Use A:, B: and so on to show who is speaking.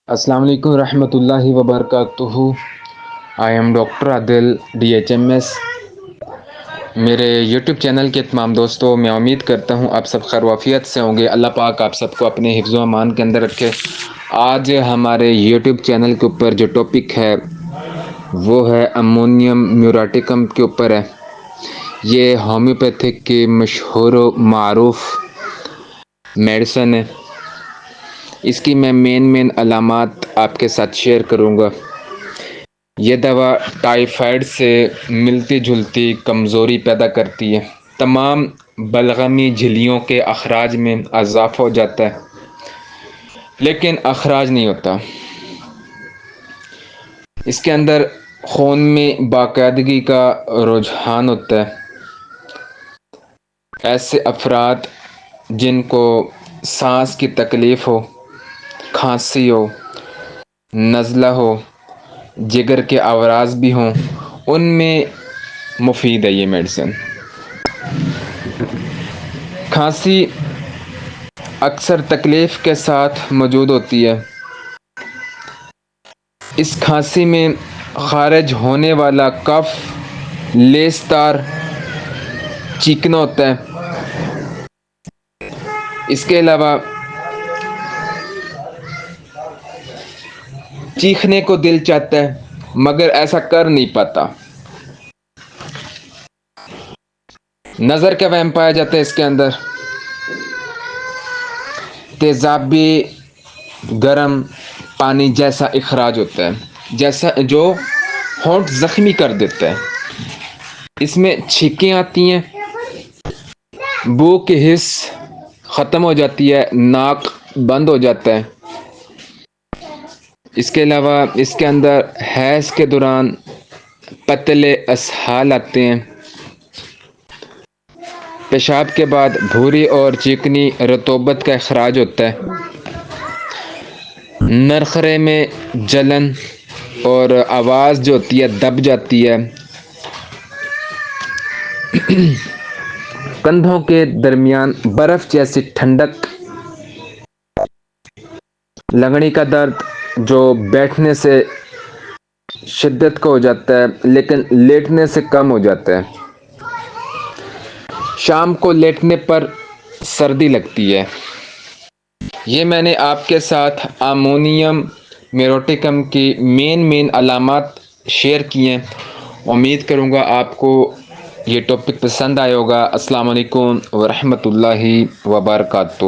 A: السلام علیکم ورحمۃ اللہ وبرکاتہ۔ I am doctor Adil DHMS۔ میرے یوٹیوب چینل کے تمام دوستوں، میں امید کرتا ہوں آپ سب خیر وافیت سے ہوں گے۔ اللہ پاک آپ سب کو اپنے حفظ و امان کے اندر رکھے۔ آج ہمارے یوٹیوب چینل کے اوپر جو ٹاپک ہے وہ ہے امونیم میوراٹیکم کے اوپر ہے۔ یہ ہومیوپیتھک کی مشہور و معروف میڈیسن ہے۔ اس کی میں مین علامات آپ کے ساتھ شیئر کروں گا۔ یہ دوا ٹائیفائیڈ سے ملتی جلتی کمزوری پیدا کرتی ہے۔ تمام بلغمی جھلیوں کے اخراج میں اضافہ ہو جاتا ہے، لیکن اخراج نہیں ہوتا۔ اس کے اندر خون میں باقاعدگی کا رجحان ہوتا ہے۔ ایسے افراد جن کو سانس کی تکلیف ہو، کھانسی ہو، نزلہ ہو، جگر کے امراض بھی ہوں، ان میں مفید ہے یہ میڈیسن۔ کھانسی اکثر تکلیف کے ساتھ موجود ہوتی ہے۔ اس کھانسی میں خارج ہونے والا کف لیسدار چیکنا ہوتا ہے۔ اس کے علاوہ چیخنے کو دل چاہتا ہے مگر ایسا کر نہیں پاتا۔ نظر کا وہم پایا جاتا ہے اس کے اندر۔ تیزابی گرم پانی جیسا اخراج ہوتا ہے، جیسا جو ہونٹ زخمی کر دیتا ہے۔ اس میں چھینکیں آتی ہیں، بو کی حس ختم ہو جاتی ہے، ناک بند ہو جاتا ہے۔ اس کے علاوہ اس کے اندر حیض کے دوران پتلے اسہال آتے ہیں۔ پیشاب کے بعد بھوری اور چکنی رطوبت کا اخراج ہوتا ہے۔ نرخرے میں جلن اور آواز جو ہوتی ہے دب جاتی ہے۔ کندھوں کے درمیان برف جیسی ٹھنڈک، لنگڑی کا درد جو بیٹھنے سے شدت کا ہو جاتا ہے لیکن لیٹنے سے کم ہو جاتا ہے۔ شام کو لیٹنے پر سردی لگتی ہے۔ یہ میں نے آپ کے ساتھ امونیم میوراٹیکم کی مین علامات شیئر کی ہیں۔ امید کروں گا آپ کو یہ ٹاپک پسند آئے ہوگا۔ السلام علیکم ورحمۃ اللہ وبرکاتہ۔